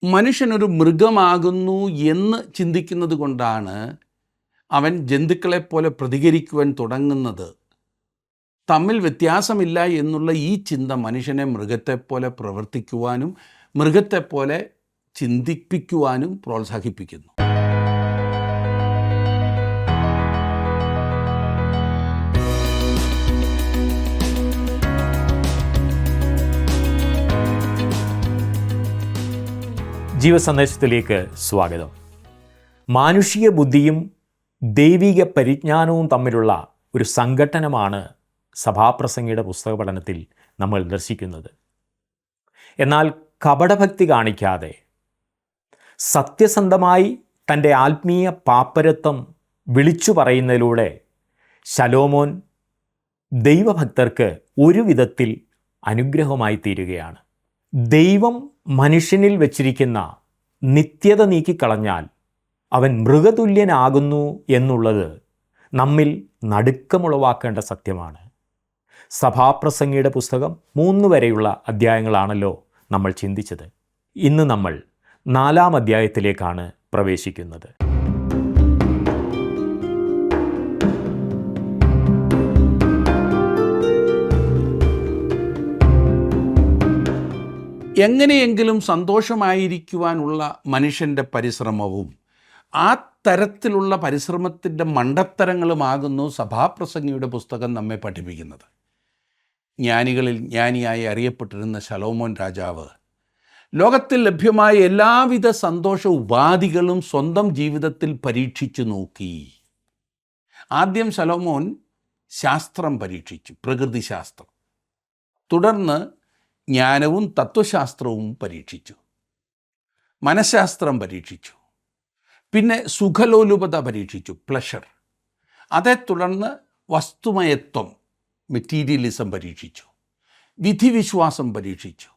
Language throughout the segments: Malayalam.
മനുഷ്യനൊരു മൃഗമാകുന്നു എന്ന് ചിന്തിക്കുന്നത് കൊണ്ടാണ് അവൻ ജന്തുക്കളെപ്പോലെ പ്രതികരിക്കുവാൻ തുടങ്ങുന്നത്. തമ്മിൽ വ്യത്യാസമില്ല എന്നുള്ള ഈ ചിന്ത മനുഷ്യനെ മൃഗത്തെപ്പോലെ പ്രവർത്തിക്കുവാനും മൃഗത്തെപ്പോലെ ചിന്തിപ്പിക്കുവാനും പ്രോത്സാഹിപ്പിക്കുന്നു. ജീവസന്ദേശത്തിലേക്ക് സ്വാഗതം. മാനുഷിക ബുദ്ധിയും ദൈവിക പരിജ്ഞാനവും തമ്മിലുള്ള ഒരു സംഘട്ടനമാണ് സഭാപ്രസംഗിയുടെ പുസ്തക പഠനത്തിൽ നമ്മൾ ദർശിക്കുന്നത്. എന്നാൽ കപടഭക്തി കാണിക്കാതെ സത്യസന്ധമായി തൻ്റെ ആത്മീയ പാപ്പരത്വം വിളിച്ചു പറയുന്നതിലൂടെ ശലോമോൻ ദൈവഭക്തർക്ക് ഒരു വിധത്തിൽ അനുഗ്രഹമായി തീരുകയാണ്. ദൈവം മനുഷ്യനിൽ വച്ചിരിക്കുന്ന നിത്യത നീക്കിക്കളഞ്ഞാൽ അവൻ മൃഗതുല്യനാകുന്നു എന്നുള്ളത് നമ്മിൽ നടുക്കമുളവാക്കേണ്ട സത്യമാണ്. സഭാപ്രസംഗിയുടെ പുസ്തകം 3 വരെയുള്ള അധ്യായങ്ങളാണല്ലോ നമ്മൾ ചിന്തിച്ചത്. ഇന്ന് നമ്മൾ 4-ാം അധ്യായത്തിലേക്കാണ് പ്രവേശിക്കുന്നത്. എങ്ങനെയെങ്കിലും സന്തോഷമായിരിക്കുവാനുള്ള മനുഷ്യൻ്റെ പരിശ്രമവും ആ തരത്തിലുള്ള പരിശ്രമത്തിൻ്റെ മണ്ടത്തരങ്ങളുമാകുന്നു സഭാപ്രസംഗിയുടെ പുസ്തകം നമ്മെ പഠിപ്പിക്കുന്നത്. ജ്ഞാനികളിൽ ജ്ഞാനിയായി അറിയപ്പെട്ടിരുന്ന ശലോമോൻ രാജാവ് ലോകത്തിൽ ലഭ്യമായ എല്ലാവിധ സന്തോഷ ഉപാധികളും സ്വന്തം ജീവിതത്തിൽ പരീക്ഷിച്ചു നോക്കി. ആദ്യം ശലോമോൻ ശാസ്ത്രം പരീക്ഷിച്ചു, പ്രകൃതിശാസ്ത്രം. തുടർന്ന് ജ്ഞാനവും തത്വശാസ്ത്രവും പരീക്ഷിച്ചു, മനഃശാസ്ത്രം പരീക്ഷിച്ചു, പിന്നെ സുഖലോലുപത പരീക്ഷിച്ചു, പ്ലഷർ. അതേ തുടർന്ന് വസ്തുമയത്വം, മെറ്റീരിയലിസം പരീക്ഷിച്ചു, വിധിവിശ്വാസം പരീക്ഷിച്ചു.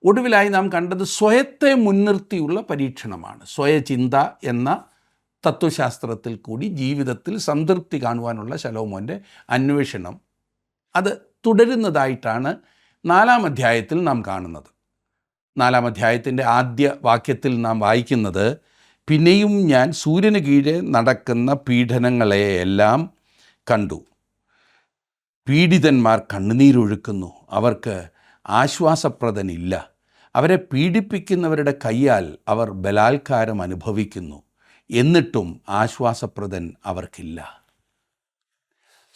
ഒടുവിലായി നാം കണ്ടത് സ്വയത്തെ മുൻനിർത്തിയുള്ള പരീക്ഷണമാണ്. സ്വയചിന്ത എന്ന തത്വശാസ്ത്രത്തിൽ കൂടി ജീവിതത്തിൽ സംതൃപ്തി കാണുവാനുള്ള ശലോമോൻ്റെ അന്വേഷണം അത് തുടരുന്നതായിട്ടാണ് 4-ാം അധ്യായത്തിൽ നാം കാണുന്നത്. 4-ാം അധ്യായത്തിൻ്റെ ആദ്യ വാക്യത്തിൽ നാം വായിക്കുന്നത്, പിന്നെയും ഞാൻ സൂര്യന് കീഴെ നടക്കുന്ന പീഡനങ്ങളെയെല്ലാം കണ്ടു. പീഡിതന്മാർ കണ്ണുനീരൊഴുക്കുന്നു, അവർക്ക് ആശ്വാസപ്രദനില്ല. അവരെ പീഡിപ്പിക്കുന്നവരുടെ കയ്യാൽ അവർ ബലാത്കാരം അനുഭവിക്കുന്നു, എന്നിട്ടും ആശ്വാസപ്രദൻ അവർക്കില്ല.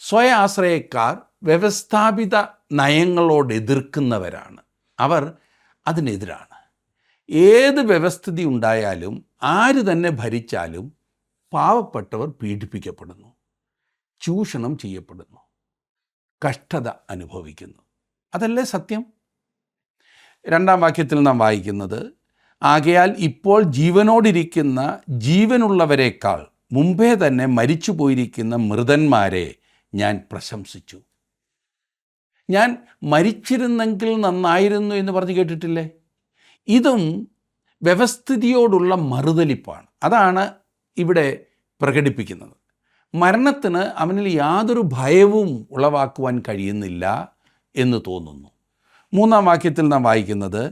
സ്വയ ആശ്രയക്കാർ വ്യവസ്ഥാപിത നയങ്ങളോട് എതിർക്കുന്നവരാണ്. അവർ അതിനെതിരാണ്. ഏത് വ്യവസ്ഥിതി ഉണ്ടായാലും ആര് തന്നെ ഭരിച്ചാലും പാവപ്പെട്ടവർ പീഡിപ്പിക്കപ്പെടുന്നു, ചൂഷണം ചെയ്യപ്പെടുന്നു, കഷ്ടത അനുഭവിക്കുന്നു. അതല്ലേ സത്യം? 2-ാം വാക്യത്തിൽ നാം വായിക്കുന്നത്, ആകയാൽ ഇപ്പോൾ ജീവനോടിരിക്കുന്ന ജീവനുള്ളവരെക്കാൾ മുമ്പേ തന്നെ മരിച്ചു പോയിരിക്കുന്ന മൃതന്മാരെ ഞാൻ പ്രശംസിച്ചു. ഞാൻ മരിച്ചിരുന്നെങ്കിൽ നന്നായിരുന്നു എന്ന് പറഞ്ഞ് കേട്ടിട്ടില്ലേ? ഇതും വ്യവസ്ഥിതിയോടുള്ള മറുതലിപ്പാണ്. അതാണ് ഇവിടെ പ്രകടിപ്പിക്കുന്നത്. മരണത്തിന് അവനിൽ യാതൊരു ഭയവും ഉളവാക്കുവാൻ കഴിയുന്നില്ല എന്ന് തോന്നുന്നു. 3-ാം വാക്യത്തിൽ നാം വായിക്കുന്നത്,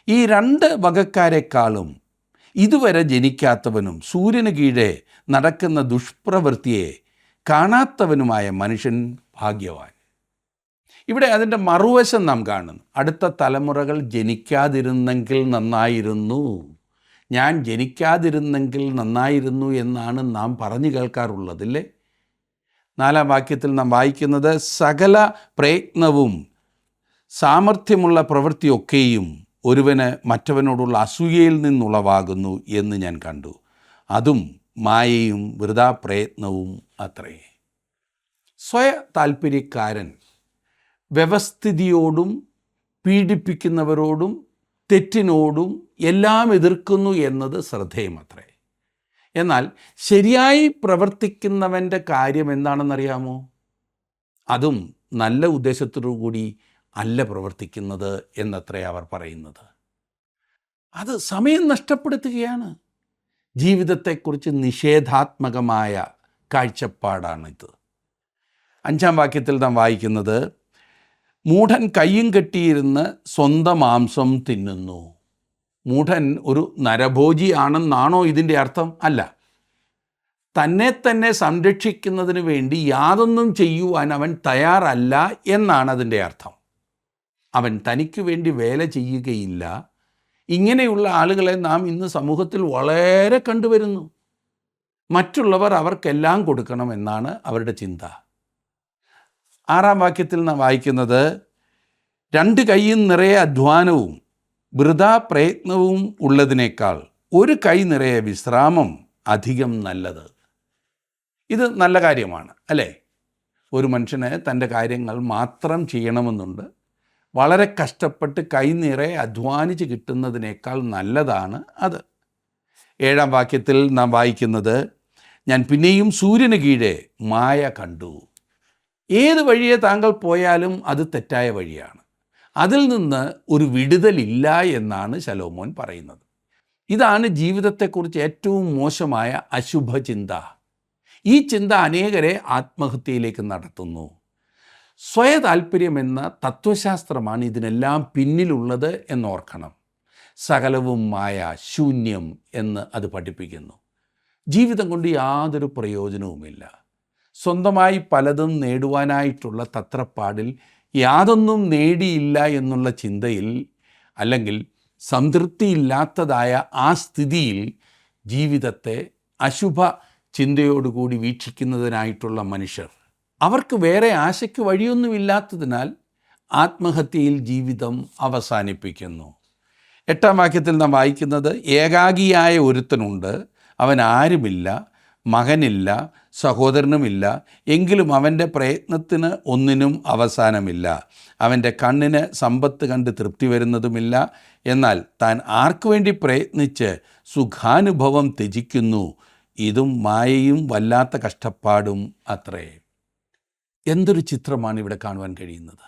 ഈ 2 വകക്കാരെക്കാളും ഇതുവരെ ജനിക്കാത്തവനും സൂര്യന് കീഴെ നടക്കുന്ന ദുഷ്പ്രവൃത്തിയെ കാണാത്തവനുമായ മനുഷ്യൻ ഭാഗ്യവാൻ. ഇവിടെ അതിൻ്റെ മറുവശം നാം കാണുന്നു. അടുത്ത തലമുറകൾ ജനിക്കാതിരുന്നെങ്കിൽ നന്നായിരുന്നു, ഞാൻ ജനിക്കാതിരുന്നെങ്കിൽ നന്നായിരുന്നു എന്നാണ് നാം പറഞ്ഞു കേൾക്കാറുള്ളതില്ലേ? 4-ാം വാക്യത്തിൽ നാം വായിക്കുന്നത്, സകല പ്രയത്നവും സാമർഥ്യമുള്ള പ്രവൃത്തിയൊക്കെയും ഒരുവന് മറ്റവനോടുള്ള അസൂയയിൽ നിന്നുളവാകുന്നു എന്ന് ഞാൻ കണ്ടു. അതും മായയും വൃഥാ പ്രയത്നവും അത്രേ. സ്വയ താൽപ്പര്യക്കാരൻ വ്യവസ്ഥിതിയോടും പീഡിപ്പിക്കുന്നവരോടും തെറ്റിനോടും എല്ലാം എതിർക്കുന്നു എന്നത് ശ്രദ്ധേയമത്രേ. എന്നാൽ ശരിയായി പ്രവർത്തിക്കുന്നവൻ്റെ കാര്യം എന്താണെന്നറിയാമോ? അതും നല്ല ഉദ്ദേശത്തോടു കൂടി അല്ല പ്രവർത്തിക്കുന്നത് എന്നത്രേ അവർ പറയുന്നത്. അത് സമയം നഷ്ടപ്പെടുത്തുകയാണ്. ജീവിതത്തെക്കുറിച്ച് നിഷേധാത്മകമായ കാഴ്ചപ്പാടാണിത്. 5-ാം വാക്യത്തിൽ നാം വായിക്കുന്നത്, മൂഢൻ കയ്യും കെട്ടിയിരുന്ന് സ്വന്തം മാംസം തിന്നുന്നു. മൂഢൻ ഒരു നരഭോജിയാണെന്നാണോ ഇതിൻ്റെ അർത്ഥം? അല്ല. തന്നെ തന്നെ സംരക്ഷിക്കുന്നതിന് വേണ്ടി യാതൊന്നും ചെയ്യുവാൻ അവൻ തയ്യാറല്ല എന്നാണ് അതിൻ്റെ അർത്ഥം. അവൻ തനിക്ക് വേണ്ടി വേല ചെയ്യുകയില്ല. ഇങ്ങനെയുള്ള ആളുകളെ നാം ഇന്ന് സമൂഹത്തിൽ വളരെ കണ്ടുവരുന്നു. മറ്റുള്ളവർ അവർക്കെല്ലാം കൊടുക്കണമെന്നാണ് അവരുടെ ചിന്ത. 6-ാം വാക്യത്തിൽ നാം വായിക്കുന്നത്, 2 കൈയും നിറയെ അധ്വാനവും വൃഥാ പ്രയത്നവും ഉള്ളതിനേക്കാൾ 1 കൈ നിറയെ വിശ്രാമം അധികം നല്ലത്. ഇത് നല്ല കാര്യമാണ് അല്ലേ? ഒരു മനുഷ്യന് തൻ്റെ കാര്യങ്ങൾ മാത്രം ചെയ്യണമെന്നുണ്ട്. വളരെ കഷ്ടപ്പെട്ട് കൈ നിറയെ അധ്വാനിച്ച് കിട്ടുന്നതിനേക്കാൾ നല്ലതാണ് അത്. 7-ാം വാക്യത്തിൽ നാം വായിക്കുന്നത്, ഞാൻ പിന്നെയും സൂര്യന് കീഴെ മായ കണ്ടു. ഏത് വഴിയെ താങ്കൾ പോയാലും അത് തെറ്റായ വഴിയാണ്. അതിൽ നിന്ന് ഒരു വിടുതലില്ല എന്നാണ് ശലോമോൻ പറയുന്നത്. ഇതാണ് ജീവിതത്തെക്കുറിച്ച് ഏറ്റവും മോശമായ അശുഭചിന്ത. ഈ ചിന്ത അനേകരെ ആത്മഹത്യയിലേക്ക് നടത്തുന്നു. സ്വയതാൽപര്യമെന്ന തത്വശാസ്ത്രമാണ് ഇതിനെല്ലാം പിന്നിലുള്ളത് എന്നോർക്കണം. സകലവും മായ, ശൂന്യം എന്ന് അത് പഠിപ്പിക്കുന്നു. ജീവിതം കൊണ്ട് യാതൊരു പ്രയോജനവുമില്ല. സ്വന്തമായി പലതും നേടുവാനായിട്ടുള്ള തത്രപ്പാടിൽ യാതൊന്നും നേടിയില്ല എന്നുള്ള ചിന്തയിൽ, അല്ലെങ്കിൽ സംതൃപ്തിയില്ലാത്തതായ ആ സ്ഥിതിയിൽ ജീവിതത്തെ അശുഭ ചിന്തയോടുകൂടി വീക്ഷിക്കുന്നതിനായിട്ടുള്ള മനുഷ്യർ, അവർക്ക് വേറെ ആശയ്ക്ക് വഴിയൊന്നുമില്ലാത്തതിനാൽ ആത്മഹത്യയിൽ ജീവിതം അവസാനിപ്പിക്കുന്നു. 8-ാം വാക്യത്തിൽ നാം വായിക്കുന്നത്, ഏകാഗിയായ ഒരുത്തനുണ്ട്, അവൻ ആരുമില്ല, മകനില്ല, സഹോദരനുമില്ല, എങ്കിലും അവൻ്റെ പ്രയത്നത്തിന് ഒന്നിനും അവസാനമില്ല. അവൻ്റെ കണ്ണിന് സമ്പത്ത് കണ്ട് തൃപ്തി വരുന്നതുമില്ല. എന്നാൽ താൻ ആർക്കു വേണ്ടി പ്രയത്നിച്ച് സുഖാനുഭവം ത്യജിക്കുന്നു. ഇതും മായയും വല്ലാത്ത കഷ്ടപ്പാടും അത്രേ. എന്തൊരു ചിത്രമാണ് ഇവിടെ കാണുവാൻ കഴിയുന്നത്.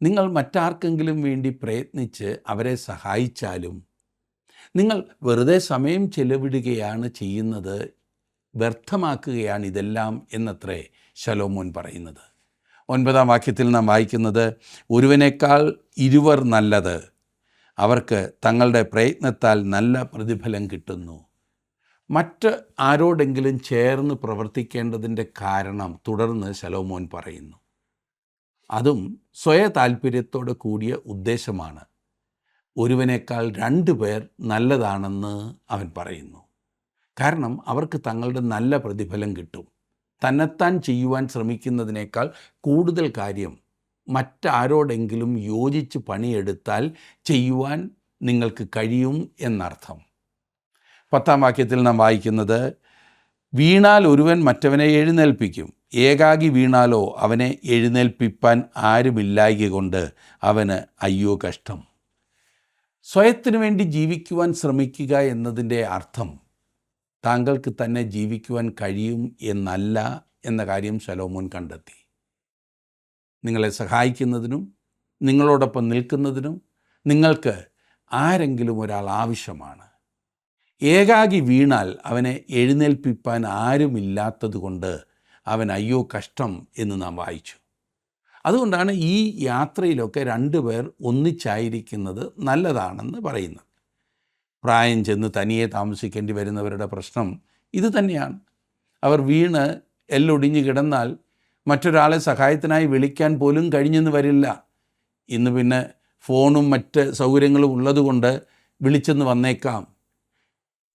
നിങ്ങൾ മറ്റാർക്കെങ്കിലും വേണ്ടി പ്രയത്നിച്ച് അവരെ സഹായിച്ചാലും നിങ്ങൾ വെറുതെ സമയം ചെലവിടുകയാണ് ചെയ്യുന്നത്, വ്യർത്ഥമാക്കുകയാണ് ഇതെല്ലാം എന്നത്രേ ശലോമോൻ പറയുന്നത്. 9-ാം വാക്യത്തിൽ നാം വായിക്കുന്നത്, ഒരുവനേക്കാൾ 2 നല്ലത്, അവർക്ക് തങ്ങളുടെ പ്രയത്നത്താൽ നല്ല പ്രതിഫലം കിട്ടുന്നു. മറ്റ് ആരോടെങ്കിലും ചേർന്ന് പ്രവർത്തിക്കേണ്ടതിൻ്റെ കാരണം തുടർന്ന് ശലോമോൻ പറയുന്നു. അതും സ്വയ താൽപ്പര്യത്തോടെ കൂടിയ ഉദ്ദേശമാണ്. ഒരുവനേക്കാൾ 2 പേർ നല്ലതാണെന്ന് അവൻ പറയുന്നു. കാരണം അവർക്ക് തങ്ങളുടെ നല്ല പ്രതിഫലം കിട്ടും. തന്നെത്താൻ ചെയ്യുവാൻ ശ്രമിക്കുന്നതിനേക്കാൾ കൂടുതൽ കാര്യം മറ്റാരോടെങ്കിലും യോജിച്ച് പണിയെടുത്താൽ ചെയ്യുവാൻ നിങ്ങൾക്ക് കഴിയും എന്നർത്ഥം. 10-ാം വാക്യത്തിൽ നാം വായിക്കുന്നത്, വീണാൽ ഒരുവൻ മറ്റവനെ എഴുന്നേൽപ്പിക്കും, ഏകാഗി വീണാലോ അവനെ എഴുന്നേൽപ്പിപ്പാൻ ആരുമില്ലായ്ക കൊണ്ട് അവന് അയ്യോ കഷ്ടം. സ്വയത്തിനു വേണ്ടി ജീവിക്കുവാൻ ശ്രമിക്കുക എന്നതിൻ്റെ അർത്ഥം താങ്കൾക്ക് തന്നെ ജീവിക്കുവാൻ കഴിയും എന്നല്ല എന്ന കാര്യം ശലോമോൻ കണ്ടെത്തി. നിങ്ങളെ സഹായിക്കുന്നതിനും നിങ്ങളോടൊപ്പം നിൽക്കുന്നതിനും നിങ്ങൾക്ക് ആരെങ്കിലും ഒരാൾ ആവശ്യമാണ്. ഏകാഗി വീണാൽ അവനെ എഴുന്നേൽപ്പിപ്പാൻ ആരുമില്ലാത്തതുകൊണ്ട് അവൻ അയ്യോ കഷ്ടം എന്ന് നാം വായിച്ചു. അതുകൊണ്ടാണ് ഈ യാത്രയിലൊക്കെ 2 പേർ ഒന്നിച്ചായിരിക്കുന്നത് നല്ലതാണെന്ന് പറയുന്നത്. പ്രായം ചെന്ന് തനിയെ താമസിക്കേണ്ടി വരുന്നവരുടെ പ്രശ്നം ഇത് തന്നെയാണ്. അവർ വീണ് എല്ലൊടിഞ്ഞ് കിടന്നാൽ മറ്റൊരാളെ സഹായത്തിനായി വിളിക്കാൻ പോലും കഴിഞ്ഞെന്ന് വരില്ല. ഇന്ന് പിന്നെ ഫോണും മറ്റ് സൗകര്യങ്ങളും ഉള്ളതുകൊണ്ട് വിളിച്ചെന്ന് വന്നേക്കാം.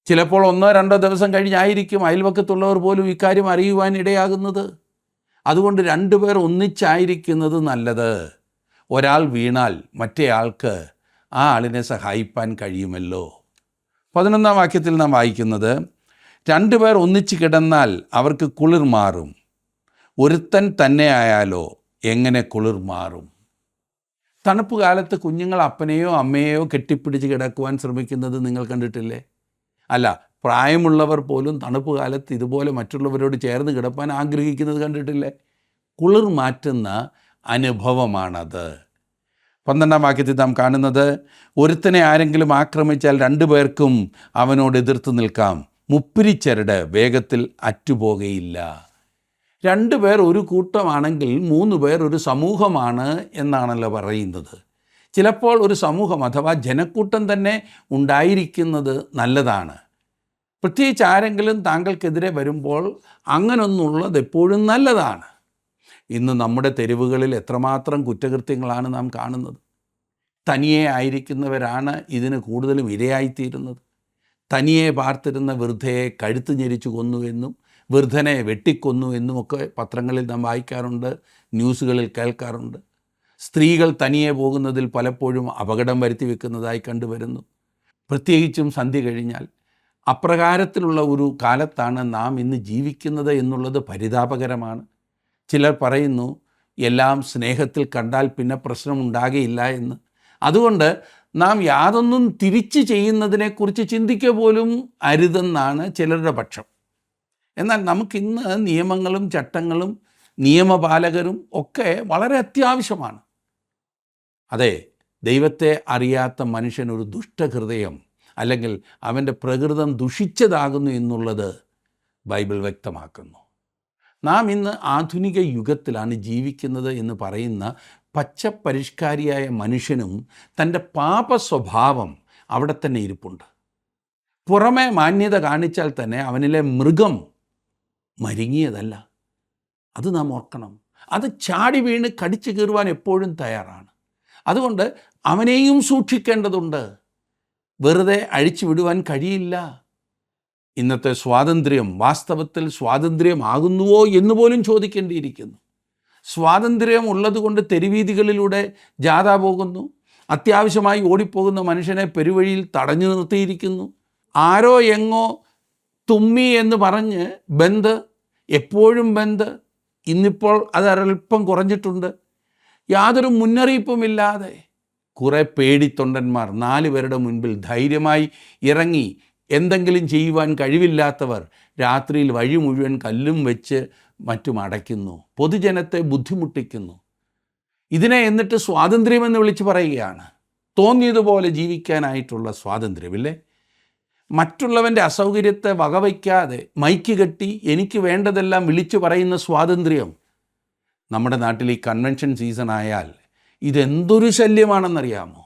ചിലപ്പോൾ 1-2 ദിവസം കഴിഞ്ഞായിരിക്കും അയൽവക്കത്തുള്ളവർ പോലും ഇക്കാര്യം അറിയുവാൻ ഇടയാകുന്നത്. അതുകൊണ്ട് 2 പേർ ഒന്നിച്ചായിരിക്കുന്നത് നല്ലത്. ഒരാൾ വീണാൽ മറ്റേയാൾക്ക് ആ ആളിനെ സഹായിപ്പാൻ കഴിയുമല്ലോ. 11-ാം വാക്യത്തിൽ നാം വായിക്കുന്നത്, 2 പേർ ഒന്നിച്ച് കിടന്നാൽ അവർക്ക് കുളിർ മാറും, ഒരുത്തൻ തന്നെ ആയാലോ എങ്ങനെ കുളിർ മാറും. തണുപ്പ് കാലത്ത് കുഞ്ഞുങ്ങൾ അപ്പനെയോ അമ്മയെയോ കെട്ടിപ്പിടിച്ച് കിടക്കുവാൻ ശ്രമിക്കുന്നത് നിങ്ങൾ കണ്ടിട്ടില്ലേ? അല്ല, പ്രായമുള്ളവർ പോലും തണുപ്പ് കാലത്ത് ഇതുപോലെ മറ്റുള്ളവരോട് ചേർന്ന് കിടപ്പാൻ ആഗ്രഹിക്കുന്നത് കണ്ടിട്ടില്ലേ? കുളിർ മാറ്റുന്ന അനുഭവമാണത്. 12-ാം വാക്യത്തിൽ നാം കാണുന്നത്, ഒരുത്തനെ ആരെങ്കിലും ആക്രമിച്ചാൽ 2 പേർക്കും അവനോട് എതിർത്ത് നിൽക്കാം, മുപ്പിരിച്ചരട് വേഗത്തിൽ അറ്റുപോകയില്ല. 2 പേർ ഒരു കൂട്ടമാണെങ്കിൽ 3 പേർ ഒരു സമൂഹമാണ് എന്നാണല്ലോ പറയുന്നത്. ചിലപ്പോൾ ഒരു സമൂഹം അഥവാ ജനക്കൂട്ടം തന്നെ ഉണ്ടായിരിക്കുന്നത് നല്ലതാണ്. പ്രത്യേകിച്ച് ആരെങ്കിലും താങ്കൾക്കെതിരെ വരുമ്പോൾ അങ്ങനൊന്നുള്ളത് എപ്പോഴും നല്ലതാണ്. ഇന്ന് നമ്മുടെ തെരുവുകളിൽ എത്രമാത്രം കുറ്റകൃത്യങ്ങളാണ് നാം കാണുന്നത്. തനിയെ ആയിരിക്കുന്നവരാണ് ഇതിന് കൂടുതലും ഇരയായിത്തീരുന്നത്. തനിയെ പാർത്തിരുന്ന വൃദ്ധയെ കഴുത്ത് ഞെരിച്ചു കൊന്നുവെന്നും വൃദ്ധനെ വെട്ടിക്കൊന്നു എന്നുമൊക്കെ പത്രങ്ങളിൽ നാം വായിക്കാറുണ്ട്, ന്യൂസുകളിൽ കേൾക്കാറുണ്ട്. സ്ത്രീകൾ തനിയെ പോകുന്നതിൽ പലപ്പോഴും അപകടം വരുത്തി വെക്കുന്നതായി കണ്ടുവരുന്നു. പ്രത്യേകിച്ചും സന്ധ്യ കഴിഞ്ഞാൽ. അപ്രകാരത്തിലുള്ള ഒരു കാലത്താണ് നാം ഇന്ന് ജീവിക്കുന്നത് എന്നുള്ളത് പരിതാപകരമാണ്. ചിലർ പറയുന്നു എല്ലാം സ്നേഹത്തിൽ കണ്ടാൽ പിന്നെ പ്രശ്നമുണ്ടാകുകയില്ല എന്ന്. അതുകൊണ്ട് നാം യാതൊന്നും തിരിച്ച് ചെയ്യുന്നതിനെക്കുറിച്ച് ചിന്തിക്കുക പോലും അരുതെന്നാണ് ചിലരുടെ പക്ഷം. എന്നാൽ നമുക്കിന്ന് നിയമങ്ങളും ചട്ടങ്ങളും നിയമപാലകരും ഒക്കെ വളരെ അത്യാവശ്യമാണ്. അതെ, ദൈവത്തെ അറിയാത്ത മനുഷ്യനൊരു ദുഷ്ടഹൃദയം അല്ലെങ്കിൽ അവൻ്റെ പ്രകൃതം ദുഷിച്ചതാകുന്നു എന്നുള്ളത് ബൈബിൾ വ്യക്തമാക്കുന്നു. നാം ഇന്ന് ആധുനിക യുഗത്തിലാണ് ജീവിക്കുന്നത് എന്ന് പറയുന്ന പച്ചപ്പരിഷ്കാരിയായ മനുഷ്യനും തൻ്റെ പാപ സ്വഭാവം അവിടെ തന്നെ ഇരിപ്പുണ്ട്. പുറമെ മാന്യത കാണിച്ചാൽ തന്നെ അവനിലെ മൃഗം മരുങ്ങിയതല്ല. അത് നാം ഓർക്കണം. അത് ചാടി വീണ് കടിച്ചു കീറുവാൻ എപ്പോഴും തയ്യാറാണ്. അതുകൊണ്ട് അവനെയും സൂക്ഷിക്കേണ്ടതുണ്ട്. വെറുതെ അഴിച്ചു വിടുവാൻ കഴിയില്ല. ഇന്നത്തെ സ്വാതന്ത്ര്യം വാസ്തവത്തിൽ സ്വാതന്ത്ര്യമാകുന്നുവോ എന്ന് പോലും ചോദിക്കേണ്ടിയിരിക്കുന്നു. സ്വാതന്ത്ര്യം ഉള്ളതുകൊണ്ട് തെരുവീതികളിലൂടെ ജാഥ പോകുന്നു. അത്യാവശ്യമായി ഓടിപ്പോകുന്ന മനുഷ്യനെ പെരുവഴിയിൽ തടഞ്ഞു നിർത്തിയിരിക്കുന്നു. ആരോ എങ്ങോ തുമ്മി എന്ന് പറഞ്ഞ് ബന്ദ്, എപ്പോഴും ബന്ദ്. ഇന്നിപ്പോൾ അതൊരൽപ്പം കുറഞ്ഞിട്ടുണ്ട്. യാതൊരു മുന്നറിയിപ്പുമില്ലാതെ കുറേ പേടിത്തൊണ്ടന്മാർ 4 പേരുടെ മുൻപിൽ ധൈര്യമായി ഇറങ്ങി എന്തെങ്കിലും ചെയ്യുവാൻ കഴിവില്ലാത്തവർ രാത്രിയിൽ വഴി മുഴുവൻ കല്ലും വെച്ച് മറ്റും അടയ്ക്കുന്നു, പൊതുജനത്തെ ബുദ്ധിമുട്ടിക്കുന്നു. ഇതിനെ എന്നിട്ട് സ്വാതന്ത്ര്യമെന്ന് വിളിച്ച് പറയുകയാണ്. തോന്നിയതുപോലെ ജീവിക്കാനായിട്ടുള്ള സ്വാതന്ത്ര്യമില്ലേ? മറ്റുള്ളവൻ്റെ അസൗകര്യത്തെ വകവയ്ക്കാതെ മൈക്ക് കെട്ടി എനിക്ക് വേണ്ടതെല്ലാം വിളിച്ചു പറയുന്ന സ്വാതന്ത്ര്യം. നമ്മുടെ നാട്ടിൽ ഈ കൺവെൻഷൻ സീസൺ ആയാൽ ഇതെന്തൊരു ശല്യമാണെന്നറിയാമോ?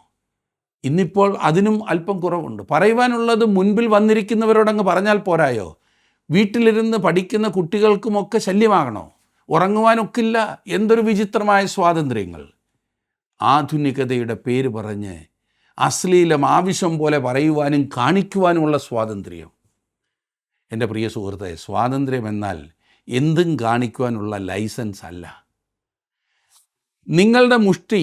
ഇന്നിപ്പോൾ അതിനും അല്പം കുറവുണ്ട്. പറയുവാനുള്ളത് മുൻപിൽ വന്നിരിക്കുന്നവരോടങ്ങ് പറഞ്ഞാൽ പോരായോ? വീട്ടിലിരുന്ന് പഠിക്കുന്ന കുട്ടികൾക്കുമൊക്കെ ശല്യമാകണോ? ഉറങ്ങുവാനൊക്കില്ല. എന്തൊരു വിചിത്രമായ സ്വാതന്ത്ര്യങ്ങൾ! ആധുനികതയുടെ പേര് പറഞ്ഞ് അശ്ലീലം ആവശ്യം പോലെ പറയുവാനും കാണിക്കുവാനുമുള്ള സ്വാതന്ത്ര്യം. എൻ്റെ പ്രിയ സുഹൃത്തെ, സ്വാതന്ത്ര്യം എന്നാൽ എന്തും കാണിക്കുവാനുള്ള ലൈസൻസ് അല്ല. നിങ്ങളുടെ മുഷ്ടി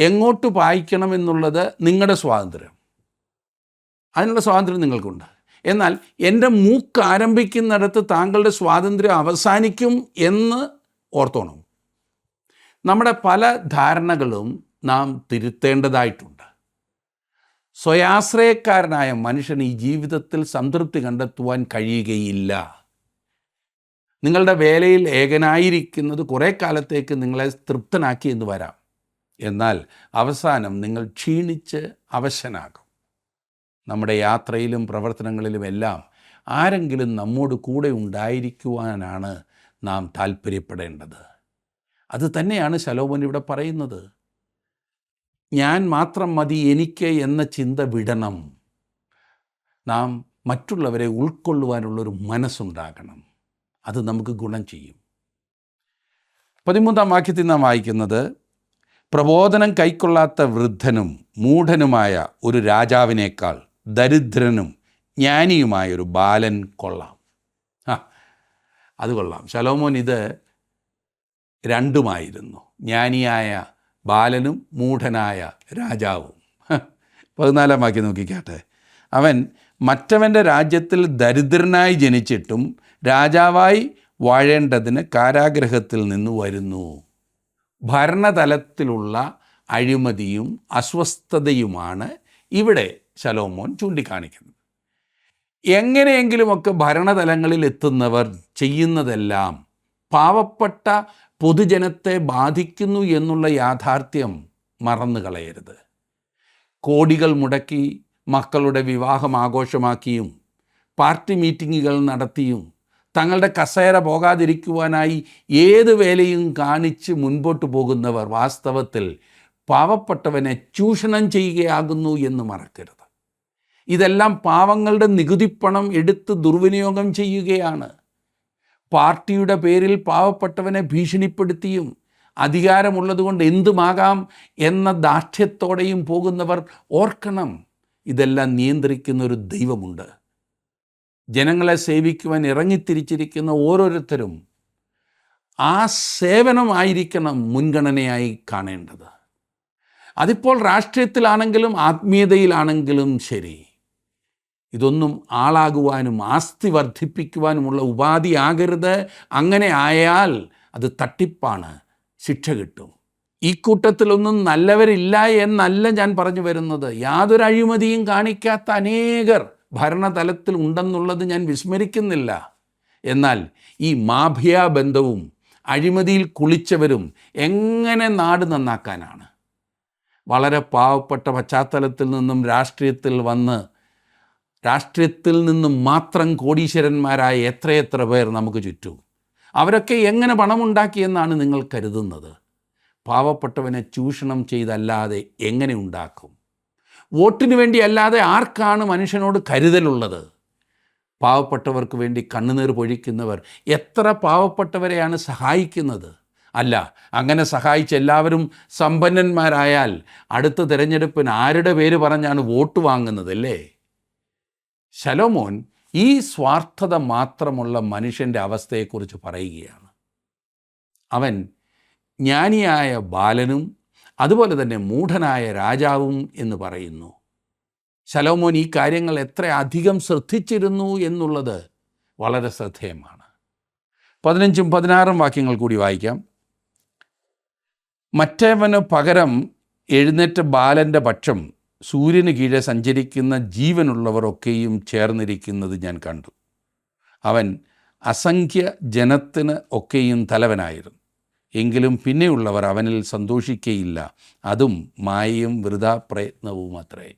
എങ്ങോട്ട് പായിക്കണമെന്നുള്ളത് നിങ്ങളുടെ സ്വാതന്ത്ര്യം. അതിനുള്ള സ്വാതന്ത്ര്യം നിങ്ങൾക്കുണ്ട്. എന്നാൽ എൻ്റെ മൂക്ക് ആരംഭിക്കുന്നിടത്ത് താങ്കളുടെ സ്വാതന്ത്ര്യം അവസാനിക്കും എന്ന് ഓർത്തോണം. നമ്മുടെ പല ധാരണകളും നാം തിരുത്തേണ്ടതായിട്ടുണ്ട്. സ്വയാശ്രയക്കാരനായ മനുഷ്യന് ഈ ജീവിതത്തിൽ സംതൃപ്തി കണ്ടെത്തുവാൻ കഴിയുകയില്ല. നിങ്ങളുടെ വേലയിൽ ഏകനായിരിക്കുന്നത് കുറേ കാലത്തേക്ക് നിങ്ങളെ തൃപ്തനാക്കി എന്ന് വരാം. എന്നാൽ അവസാനം നിങ്ങൾ ക്ഷീണിച്ച് അവശനാകും. നമ്മുടെ യാത്രയിലും പ്രവർത്തനങ്ങളിലുമെല്ലാം ആരെങ്കിലും നമ്മോട് കൂടെ ഉണ്ടായിരിക്കുവാനാണ് നാം താല്പര്യപ്പെടേണ്ടത്. അത് തന്നെയാണ് ശലോമോൻ ഇവിടെ പറയുന്നത്. ഞാൻ മാത്രം മതി എനിക്ക് എന്ന ചിന്ത വിടണം. നാം മറ്റുള്ളവരെ ഉൾക്കൊള്ളുവാനുള്ളൊരു മനസ്സുണ്ടാകണം. അത് നമുക്ക് ഗുണം ചെയ്യും. 13-ാം വാക്യത്തിൽ നാം വായിക്കുന്നത്, പ്രബോധനം കൈക്കൊള്ളാത്ത വൃദ്ധനും മൂഢനുമായ ഒരു രാജാവിനേക്കാൾ ദരിദ്രനും ജ്ഞാനിയുമായൊരു ബാലൻ കൊള്ളാം. അത് കൊള്ളാം. ശലോമോൻ ഇത് രണ്ടുമായിരുന്നു. ജ്ഞാനിയായ ബാലനും മൂഢനായ രാജാവും. 14-ാം വാക്യം നോക്കിക്കാട്ടെ. അവൻ മറ്റവൻ്റെ രാജ്യത്തിൽ ദരിദ്രനായി ജനിച്ചിട്ടും രാജാവായി വാഴേണ്ടതിന് കാരാഗൃഹത്തിൽ നിന്ന് വരുന്നു. ഭരണതലത്തിലുള്ള അഴിമതിയും അസ്വസ്ഥതയുമാണ് ഇവിടെ ശലോമോൻ ചൂണ്ടിക്കാണിക്കുന്നത്. എങ്ങനെയെങ്കിലുമൊക്കെ ഭരണതലങ്ങളിൽ എത്തുന്നവർ ചെയ്യുന്നതെല്ലാം പാവപ്പെട്ട പൊതുജനത്തെ ബാധിക്കുന്നു എന്നുള്ള യാഥാർത്ഥ്യം മറന്നു കളയരുത്. കോടികൾ മുടക്കി മക്കളുടെ വിവാഹം ആഘോഷമാക്കിയും പാർട്ടി മീറ്റിങ്ങുകൾ നടത്തിയും തങ്ങളുടെ കസേര പോകാതിരിക്കുവാനായി ഏത് വേലയും കാണിച്ച് മുൻപോട്ട് പോകുന്നവർ വാസ്തവത്തിൽ പാവപ്പെട്ടവനെ ചൂഷണം ചെയ്യുകയാകുന്നു എന്ന് മറക്കരുത്. ഇതെല്ലാം പാവങ്ങളുടെ നികുതിപ്പണം എടുത്ത് ദുർവിനിയോഗം ചെയ്യുകയാണ്. പാർട്ടിയുടെ പേരിൽ പാവപ്പെട്ടവനെ ഭീഷണിപ്പെടുത്തിയും അധികാരമുള്ളതുകൊണ്ട് എന്തുമാകാം എന്ന ദാർഢ്യത്തോടെയും പോകുന്നവർ ഓർക്കണം, ഇതെല്ലാം നിയന്ത്രിക്കുന്ന ഒരു ദൈവമുണ്ട്. ജനങ്ങളെ സേവിക്കുവാൻ ഇറങ്ങിത്തിരിച്ചിരിക്കുന്ന ഓരോരുത്തരും ആ സേവനമായിരിക്കണം മുൻഗണനയായി കാണേണ്ടത്. അതിപ്പോൾ രാഷ്ട്രീയത്തിലാണെങ്കിലും ആത്മീയതയിലാണെങ്കിലും ശരി. ഇതൊന്നും ആളാകുവാനും ആസ്തി വർദ്ധിപ്പിക്കുവാനുമുള്ള ഉപാധിയാകരുത്. അങ്ങനെ ആയാൽ അത് തട്ടിപ്പാണ്, ശിക്ഷ കിട്ടും. ഈ കൂട്ടത്തിലൊന്നും നല്ലവരില്ല എന്നല്ല ഞാൻ പറഞ്ഞു വരുന്നത്. യാതൊരു അഴിമതിയും കാണിക്കാത്ത അനേകർ ഭരണതലത്തിൽ ഉണ്ടെന്നുള്ളത് ഞാൻ വിസ്മരിക്കുന്നില്ല. എന്നാൽ ഈ മാഫിയ ബന്ധവും അഴിമതിയിൽ കുളിച്ചവരും എങ്ങനെ നാട് നന്നാക്കാനാണ്? വളരെ പാവപ്പെട്ട പശ്ചാത്തലത്തിൽ നിന്നും രാഷ്ട്രീയത്തിൽ നിന്നും മാത്രം കോടീശ്വരന്മാരായ എത്രയെത്ര പേർ നമുക്ക് ചുറ്റും. അവരൊക്കെ എങ്ങനെ പണമുണ്ടാക്കിയെന്നാണ് നിങ്ങൾ കരുതുന്നത്? പാവപ്പെട്ടവനെ ചൂഷണം ചെയ്തല്ലാതെ എങ്ങനെ ഉണ്ടാക്കും? വോട്ടിന് വേണ്ടി അല്ലാതെ ആർക്കാണ് മനുഷ്യനോട് കരുതലുള്ളത്? പാവപ്പെട്ടവർക്ക് വേണ്ടി കണ്ണുനീർ പൊഴിക്കുന്നവർ എത്ര പാവപ്പെട്ടവരെയാണ് സഹായിക്കുന്നത്? അല്ല, അങ്ങനെ സഹായിച്ച് എല്ലാവരും സമ്പന്നന്മാരായാൽ അടുത്ത തിരഞ്ഞെടുപ്പിന് ആരുടെ പേര് പറഞ്ഞാണ് വോട്ട് വാങ്ങുന്നതല്ലേ? ശലോമോൻ ഈ സ്വാർത്ഥത മാത്രമുള്ള മനുഷ്യൻ്റെ അവസ്ഥയെക്കുറിച്ച് പറയുകയാണ്. അവൻ ജ്ഞാനിയായ ബാലനും അതുപോലെ തന്നെ മൂഢനായ രാജാവും എന്ന് പറയുന്നു. ശലോമോൻ ഈ കാര്യങ്ങൾ എത്ര അധികം ശ്രദ്ധിച്ചിരുന്നു എന്നുള്ളത് വളരെ ശ്രദ്ധേയമാണ്. 15ഉം 16ഉം വാക്യങ്ങൾ കൂടി വായിക്കാം. മറ്റവന് പകരം എഴുന്നേറ്റ ബാലൻ്റെ പക്ഷം സൂര്യന് കീഴെ സഞ്ചരിക്കുന്ന ജീവനുള്ളവരൊക്കെയും ചേർന്നിരിക്കുന്നത് ഞാൻ കണ്ടു. അവൻ അസംഖ്യ ജനത്തിന് ഒക്കെയും തലവനായിരുന്നു. എങ്കിലും പിന്നെയുള്ളവർ അവനിൽ സന്തോഷിക്കയില്ല. അതും മായയും വൃഥാ പ്രയത്നവും അത്രേ.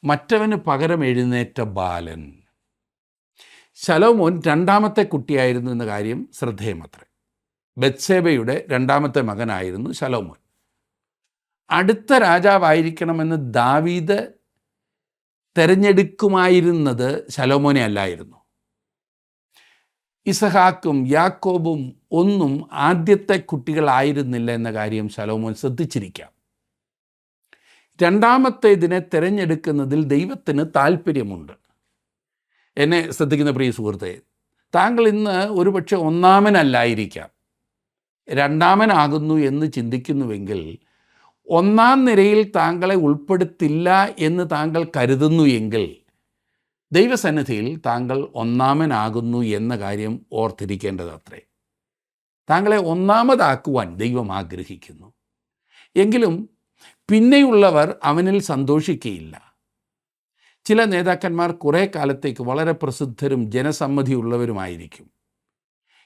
മറ്റവന് പകരം എഴുന്നേറ്റ ബാലൻ. ശലോമോൻ രണ്ടാമത്തെ കുട്ടിയായിരുന്നു എന്ന കാര്യം ശ്രദ്ധേയമത്രേ. ബത്ശേബയുടെ രണ്ടാമത്തെ മകനായിരുന്നു ശലോമോൻ. അടുത്ത രാജാവായിരിക്കണമെന്ന് ദാവീദ് തിരഞ്ഞെടുക്കുമായിരുന്നത് ശലോമോനെ അല്ലായിരുന്നു. ഇസഹാക്കും യാക്കോബും ഒന്നും ആദ്യത്തെ കുട്ടികളായിരുന്നില്ല എന്ന കാര്യം ശലോമോൻ ശ്രദ്ധിച്ചിരിക്കാം. രണ്ടാമത്തേതിനെ തിരഞ്ഞെടുക്കുന്നതിൽ ദൈവത്തിന് താല്പര്യമുണ്ട്. എന്നെ ശ്രദ്ധിക്കുന്ന പ്രിയ സുഹൃത്തെ, താങ്കൾ ഇന്ന് ഒരുപക്ഷെ ഒന്നാമനല്ലായിരിക്കാം, രണ്ടാമനാകുന്നു എന്ന് ചിന്തിക്കുന്നുവെങ്കിൽ ഒന്നാം നിരയിൽ താങ്കളെ ഉൾപ്പെടുത്തില്ല എന്ന് താങ്കൾ കരുതുന്നു എങ്കിൽ ദൈവസന്നിധിയിൽ താങ്കൾ ഒന്നാമനാകുന്നു എന്ന കാര്യം ഓർത്തിരിക്കേണ്ടതത്രേ. താങ്കളെ ഒന്നാമതാക്കുവാൻ ദൈവം ആഗ്രഹിക്കുന്നു. എങ്കിലും പിന്നെയുള്ളവർ അവനിൽ സന്തോഷിക്കുകയില്ല. ചില നേതാക്കന്മാർ കുറേ കാലത്തേക്ക് വളരെ പ്രസിദ്ധരും ജനസമ്മതിയുള്ളവരുമായിരിക്കും.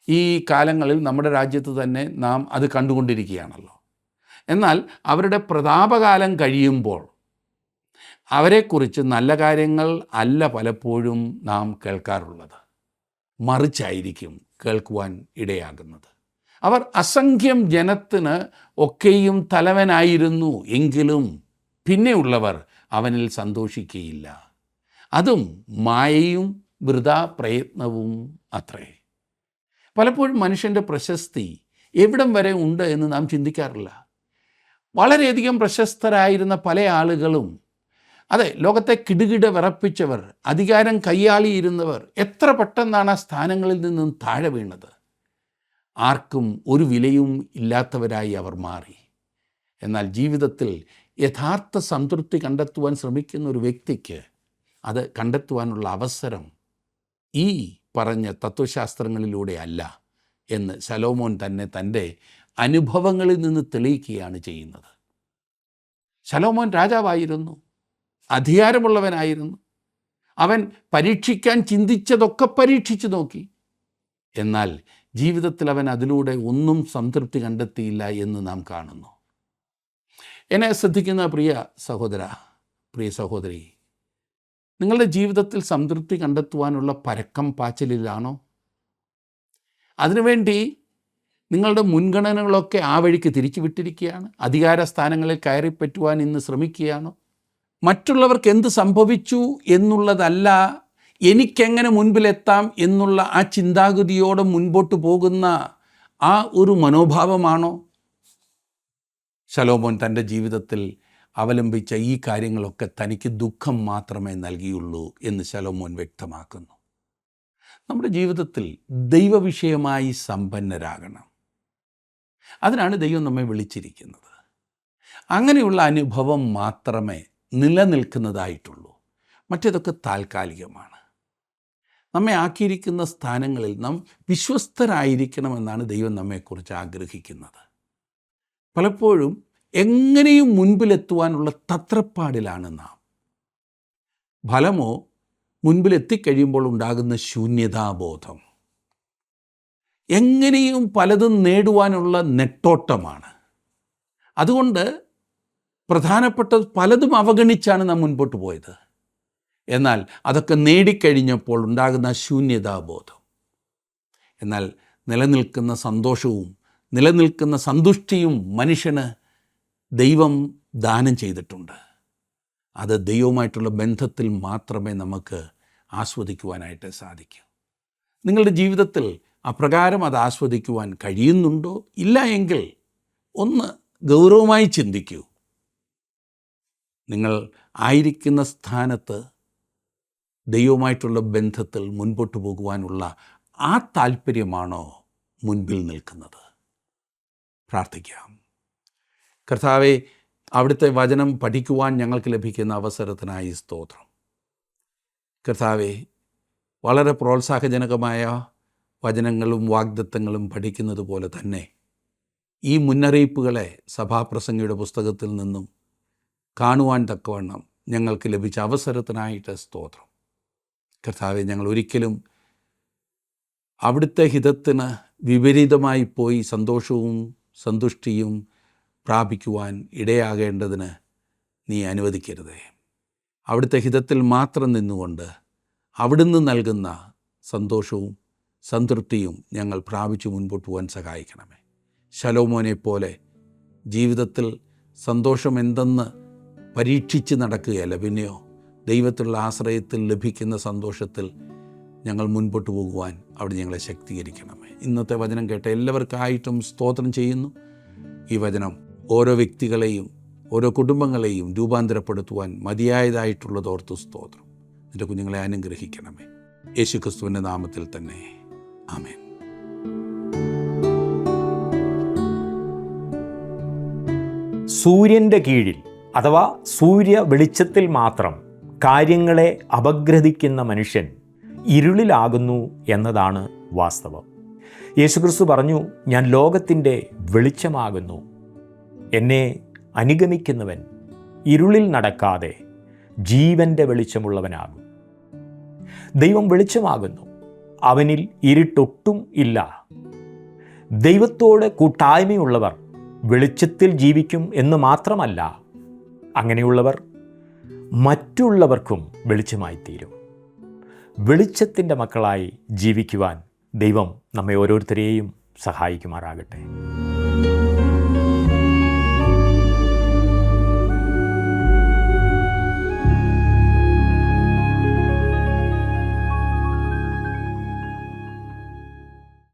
ഈ കാലങ്ങളിൽ നമ്മുടെ രാജ്യത്ത് തന്നെ നാം അത് കണ്ടുകൊണ്ടിരിക്കുകയാണല്ലോ. എന്നാൽ അവരുടെ പ്രതാപകാലം കഴിയുമ്പോൾ അവരെക്കുറിച്ച് നല്ല കാര്യങ്ങൾ അല്ല പലപ്പോഴും നാം കേൾക്കാറുള്ളത്, മറിച്ചായിരിക്കും കേൾക്കുവാൻ ഇടയാകുന്നത്. അവർ അസംഖ്യം ജനത്തിന് ഒക്കെയും തലവനായിരുന്നു. എങ്കിലും പിന്നെയുള്ളവർ അവനിൽ സന്തോഷിക്കുകയില്ല. അതും മായയും വൃഥാ പ്രയത്നവും അത്രേ. പലപ്പോഴും മനുഷ്യൻ്റെ പ്രശസ്തി എവിടം വരെ ഉണ്ട് എന്ന് നാം ചിന്തിക്കാറില്ല. വളരെയധികം പ്രശസ്തരായിരുന്ന പല ആളുകളും, അതെ, ലോകത്തെ കിടുകിട വിറപ്പിച്ചവർ, അധികാരം കയ്യാളിയിരുന്നവർ എത്ര പെട്ടെന്നാണ് ആ സ്ഥാനങ്ങളിൽ നിന്നും താഴെ വീണത്. ആർക്കും ഒരു വിലയും ഇല്ലാത്തവരായി അവർ മാറി. എന്നാൽ ജീവിതത്തിൽ യഥാർത്ഥ സംതൃപ്തി കണ്ടെത്തുവാൻ ശ്രമിക്കുന്ന ഒരു വ്യക്തിക്ക് അത് കണ്ടെത്തുവാനുള്ള അവസരം ഈ പറഞ്ഞ തത്വശാസ്ത്രങ്ങളിലൂടെ അല്ല എന്ന് ശലോമോൻ തന്നെ തൻ്റെ അനുഭവങ്ങളിൽ നിന്ന് തെളിയിക്കുകയാണ് ചെയ്യുന്നത്. ശലോമോൻ രാജാവായിരുന്നു, അധികാരമുള്ളവനായിരുന്നു. അവൻ പരീക്ഷിക്കാൻ ചിന്തിച്ചതൊക്കെ പരീക്ഷിച്ചു നോക്കി. എന്നാൽ ജീവിതത്തിൽ അവൻ അതിലൂടെ ഒന്നും സംതൃപ്തി കണ്ടെത്തിയില്ല എന്ന് നാം കാണുന്നു. എന്നെ ശ്രദ്ധിക്കുന്ന പ്രിയ സഹോദര, പ്രിയ സഹോദരി, നിങ്ങളുടെ ജീവിതത്തിൽ സംതൃപ്തി കണ്ടെത്തുവാനുള്ള പരക്കം പാച്ചിലിലാണോ? അതിനുവേണ്ടി നിങ്ങളുടെ മുൻഗണനകളൊക്കെ ആ വഴിക്ക് തിരിച്ചു വിട്ടിരിക്കുകയാണ്. അധികാര സ്ഥാനങ്ങളിൽ കയറിപ്പറ്റുവാൻ ഇന്ന് ശ്രമിക്കുകയാണോ? മറ്റുള്ളവർക്ക് എന്ത് സംഭവിച്ചു എന്നുള്ളതല്ല, എനിക്കെങ്ങനെ മുൻപിലെത്താം എന്നുള്ള ആ ചിന്താഗതിയോടെ മുൻപോട്ട് പോകുന്ന ആ ഒരു മനോഭാവമാണോ? ശലോമോൻ തൻ്റെ ജീവിതത്തിൽ അവലംബിച്ച ഈ കാര്യങ്ങളൊക്കെ തനിക്ക് ദുഃഖം മാത്രമേ നൽകിയുള്ളൂ എന്ന് ശലോമോൻ വ്യക്തമാക്കുന്നു. നമ്മുടെ ജീവിതത്തിൽ ദൈവവിഷയമായി സമ്പന്നരാകണം. അതിനാണ് ദൈവം നമ്മെ വിളിച്ചിരിക്കുന്നത്. അങ്ങനെയുള്ള അനുഭവം മാത്രമേ നിലനിൽക്കുന്നതായിട്ടുള്ളൂ. മറ്റേതൊക്കെ താൽക്കാലികമാണ്. നമ്മെ ആക്കിയിരിക്കുന്ന സ്ഥാനങ്ങളിൽ നാം വിശ്വസ്തരായിരിക്കണമെന്നാണ് ദൈവം നമ്മെക്കുറിച്ച് ആഗ്രഹിക്കുന്നത്. പലപ്പോഴും എങ്ങനെയും മുൻപിലെത്തുവാനുള്ള തത്രപ്പാടിലാണ് നാം. ഫലമോ മുൻപിലെത്തിക്കഴിയുമ്പോൾ ഉണ്ടാകുന്ന ശൂന്യതാബോധം. എങ്ങനെയും പലതും നേടുവാനുള്ള നെട്ടോട്ടമാണ്. അതുകൊണ്ട് പ്രധാനപ്പെട്ട പലതും അവഗണിച്ചാണ് നാം മുൻപോട്ട് പോയത്. എന്നാൽ അതൊക്കെ നേടിക്കഴിഞ്ഞപ്പോൾ ഉണ്ടാകുന്ന ശൂന്യതാബോധം. എന്നാൽ നിലനിൽക്കുന്ന സന്തോഷവും നിലനിൽക്കുന്ന സന്തുഷ്ടിയും മനുഷ്യന് ദൈവം ദാനം ചെയ്തിട്ടുണ്ട്. അത് ദൈവവുമായിട്ടുള്ള ബന്ധത്തിൽ മാത്രമേ നമുക്ക് ആസ്വദിക്കുവാനായിട്ട് സാധിക്കൂ. നിങ്ങളുടെ ജീവിതത്തിൽ അപ്രകാരം അത് ആസ്വദിക്കുവാൻ കഴിയുന്നുണ്ടോ? ഇല്ല എങ്കിൽ ഒന്ന് ഗൗരവമായി ചിന്തിക്കൂ. നിങ്ങൾ ആയിരിക്കുന്ന സ്ഥാനത്ത് ദൈവവുമായിട്ടുള്ള ബന്ധത്തിൽ മുൻപോട്ട് പോകുവാനുള്ള ആ താല്പര്യമാണോ മുൻപിൽ നിൽക്കുന്നത്? പ്രാർത്ഥിക്കാം. കർത്താവേ, അവിടുത്തെ വചനം പഠിക്കുവാൻ ഞങ്ങൾക്ക് ലഭിക്കുന്ന അവസരത്തിനായി സ്തോത്രം. കർത്താവേ, വളരെ പ്രോത്സാഹജനകമായ വചനങ്ങളും വാഗ്ദത്തങ്ങളും പഠിക്കുന്നത് പോലെ തന്നെ ഈ മുന്നറിയിപ്പുകളെ സഭാപ്രസംഗിയുടെ പുസ്തകത്തിൽ നിന്നും കാണുവാൻ തക്കവണ്ണം ഞങ്ങൾക്ക് ലഭിച്ച അവസരത്തിനായിട്ട് സ്തോത്രം. കർത്താവെ, ഞങ്ങൾ ഒരിക്കലും അവിടുത്തെ ഹിതത്തിന് വിപരീതമായി പോയി സന്തോഷവും സന്തുഷ്ടിയും പ്രാപിക്കുവാൻ ഇടയാകേണ്ടതിന് നീ അനുവദിക്കരുതേ. അവിടുത്തെ ഹിതത്തിൽ മാത്രം നിന്നുകൊണ്ട് അവിടുന്ന് നൽകുന്ന സന്തോഷവും സംതൃപ്തിയും ഞങ്ങൾ പ്രാപിച്ചു മുൻപോട്ട് പോകാൻ സഹായിക്കണമേ. ശലോമോനെ പോലെ ജീവിതത്തിൽ സന്തോഷം എന്തെന്ന് പരീക്ഷിച്ച് നടക്കുകയല്ല, പിന്നെയോ ദൈവത്തിലുള്ള ആശ്രയത്തിൽ ലഭിക്കുന്ന സന്തോഷത്തിൽ ഞങ്ങൾ മുൻപോട്ട് പോകുവാൻ അവിടെ ഞങ്ങളെ ശക്തീകരിക്കണമേ. ഇന്നത്തെ വചനം കേട്ട എല്ലാവർക്കായിട്ടും സ്തോത്രം ചെയ്യുന്നു. ഈ വചനം ഓരോ വ്യക്തികളെയും ഓരോ കുടുംബങ്ങളെയും രൂപാന്തരപ്പെടുത്തുവാൻ മതിയായതായിട്ടുള്ളതോർത്ത് സ്തോത്രം. എൻ്റെ കുഞ്ഞുങ്ങളെ അനുഗ്രഹിക്കണമേ. യേശുക്രിസ്തുവിൻ്റെ നാമത്തിൽ തന്നെ. ആമേൻ. സൂര്യൻ്റെ കീഴിൽ അഥവാ സൂര്യ വെളിച്ചത്തിൽ മാത്രം കാര്യങ്ങളെ അപഗ്രഥിക്കുന്ന മനുഷ്യൻ ഇരുളിലാകുന്നു എന്നതാണ് വാസ്തവം. യേശുക്രിസ്തു പറഞ്ഞു, ഞാൻ ലോകത്തിൻ്റെ വെളിച്ചമാകുന്നു. എന്നെ അനുഗമിക്കുന്നവൻ ഇരുളിൽ നടക്കാതെ ജീവൻ്റെ വെളിച്ചമുള്ളവനാകും. ദൈവം വെളിച്ചമാകുന്നു, അവനിൽ ഇരുട്ടൊട്ടും ഇല്ല. ദൈവത്തോട് കൂട്ടായ്മയുള്ളവർ വെളിച്ചത്തിൽ ജീവിക്കും എന്ന് മാത്രമല്ല, അങ്ങനെയുള്ളവർ മറ്റുള്ളവർക്കും വെളിച്ചമായിത്തീരും. വെളിച്ചത്തിൻ്റെ മക്കളായി ജീവിക്കുവാൻ ദൈവം നമ്മെ ഓരോരുത്തരെയും സഹായിക്കുമാറാകട്ടെ.